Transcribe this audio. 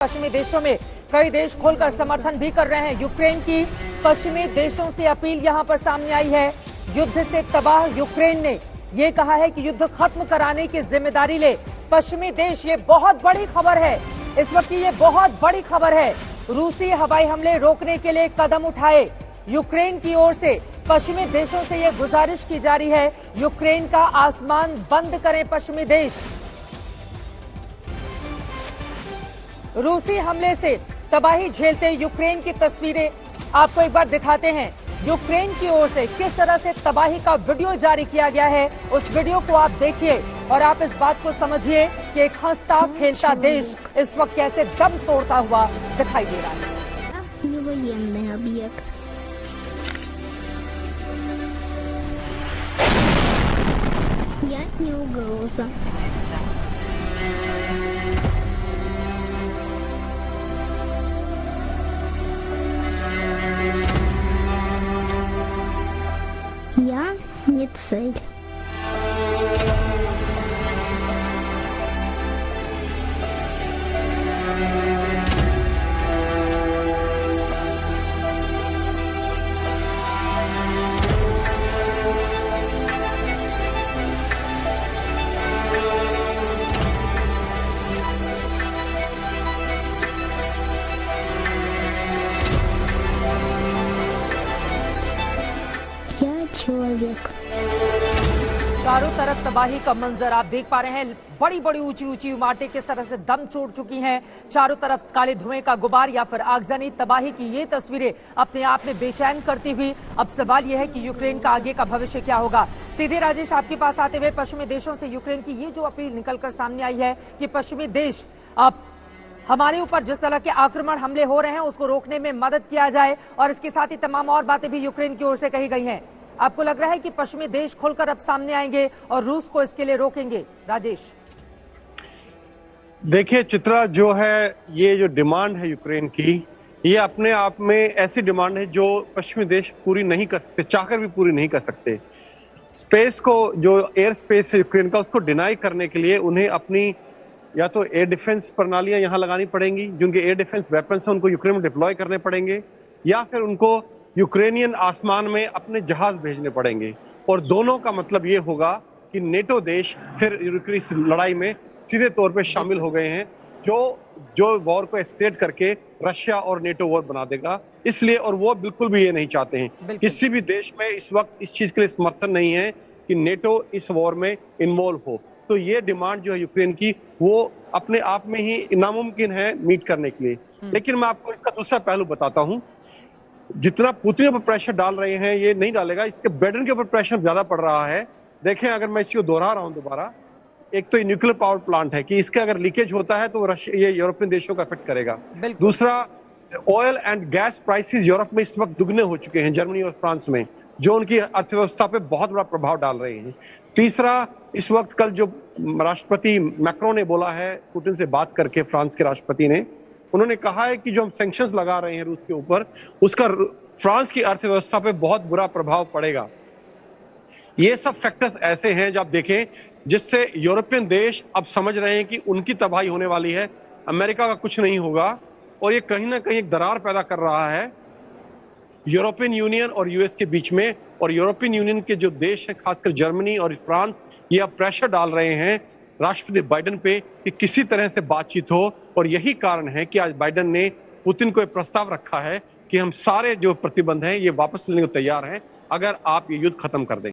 पश्चिमी देशों में कई देश खोलकर समर्थन भी कर रहे हैं। यूक्रेन की पश्चिमी देशों से अपील यहां पर सामने आई है। युद्ध से तबाह यूक्रेन ने ये कहा है कि युद्ध खत्म कराने की जिम्मेदारी ले पश्चिमी देश। ये बहुत बड़ी खबर है, इस वक्त की ये बहुत बड़ी खबर है। रूसी हवाई हमले रोकने के लिए कदम उठाए यूक्रेन की ओर से। पश्चिमी देशों से ये गुजारिश की जा रही है, यूक्रेन का आसमान बंद करें पश्चिमी देश। रूसी हमले से तबाही झेलते यूक्रेन की तस्वीरें आपको एक बार दिखाते हैं। यूक्रेन की ओर से किस तरह से तबाही का वीडियो जारी किया गया है, उस वीडियो को आप देखिए और आप इस बात को समझिए कि एक हंसता खेलता देश इस वक्त कैसे दम तोड़ता हुआ दिखाई दे रहा है। Я не угроза. Я не цель. Я человек. चारों तरफ तबाही का मंजर आप देख पा रहे हैं। बड़ी बड़ी ऊंची ऊंची इमारतें किस तरह से दम छोड़ चुकी हैं। चारों तरफ काले धुएं का गुबार या फिर आगजनी। तबाही की ये तस्वीरें अपने आप में बेचैन करती हुई। अब सवाल यह है कि यूक्रेन का आगे का भविष्य क्या होगा। सीधे राजेश आपके पास आते हुए, पश्चिमी देशों से यूक्रेन की ये जो अपील निकलकर सामने आई है कि पश्चिमी देश अब हमारे ऊपर जिस तरह के आक्रमण हमले हो रहे हैं उसको रोकने में मदद किया जाए, और इसके साथ ही तमाम और बातें भी यूक्रेन की ओर से कही गई हैं। आपको लग रहा है कि पश्चिमी देश खुलकर अब सामने आएंगे और रूस को इसके लिए रोकेंगे? राजेश, देखिए चित्रा, जो है ये जो डिमांड है यूक्रेन की, ये अपने आप में ऐसी डिमांड है जो पश्चिमी देश पूरी नहीं कर सकते, चाहकर भी पूरी नहीं कर सकते। स्पेस को, जो एयर स्पेस है यूक्रेन का, उसको डिनाई करने के लिए उन्हें अपनी या तो एयर डिफेंस प्रणालियां यहां लगानी पड़ेंगी, जिनके एयर डिफेंस वेपन्स हैं उनको यूक्रेन में डिप्लॉय करने पड़ेंगे, या फिर उनको यूक्रेनियन आसमान में अपने जहाज भेजने पड़ेंगे। और दोनों का मतलब ये होगा कि नेटो देश फिर इस लड़ाई में सीधे तौर पे शामिल हो गए हैं, जो वॉर को एस्केलेट करके रशिया और नेटो वॉर बना देगा। इसलिए, और वो बिल्कुल भी ये नहीं चाहते हैं, किसी भी देश में इस वक्त इस चीज के लिए समर्थन नहीं है कि नेटो इस वॉर में इन्वॉल्व हो। तो ये डिमांड जो है यूक्रेन की, वो अपने आप में ही नामुमकिन है मीट करने के लिए। लेकिन मैं आपको इसका दूसरा पहलू बताता हूं। जितना पुतिन पर प्रेशर डाल रहे हैं, ये नहीं डालेगा, इसके बाइडेन के ऊपर प्रेशर ज्यादा पड़ रहा है। देखें, अगर मैं इसको दोहरा रहा हूं दोबारा, एक तो न्यूक्लियर पावर प्लांट है कि इसका अगर लीकेज होता है तो ये यूरोपियन देशों को अफेक्ट करेगा। दूसरा, oil and gas prices Europe में इस वक्त दुगने हो चुके हैं, जर्मनी और फ्रांस में, जो उनकी अर्थव्यवस्था पे बहुत बड़ा प्रभाव डाल रहे हैं। तीसरा, इस वक्त कल जो राष्ट्रपति मैक्रोन ने बोला है पुतिन से बात करके, फ्रांस के राष्ट्रपति ने, उन्होंने कहा है कि जो हम सैंक्शंस लगा रहे हैं रूस के ऊपर, उसका फ्रांस की अर्थव्यवस्था पे बहुत बुरा प्रभाव पड़ेगा। ये सब फैक्टर्स ऐसे हैं जो आप देखें, जिससे यूरोपियन देश अब समझ रहे हैं कि उनकी तबाही होने वाली है, अमेरिका का कुछ नहीं होगा। और ये कहीं ना कहीं एक दरार पैदा कर रहा है यूरोपियन यूनियन और यूएस के बीच में। और यूरोपियन यूनियन के जो देश हैं, खासकर जर्मनी और फ्रांस, ये अब प्रेशर डाल रहे हैं राष्ट्रपति बाइडेन पे कि किसी तरह से बातचीत हो। और यही कारण है कि आज बाइडेन ने पुतिन को एक प्रस्ताव रखा है कि हम सारे जो प्रतिबंध हैं ये वापस लेने को तैयार हैं, अगर आप ये युद्ध खत्म कर दें।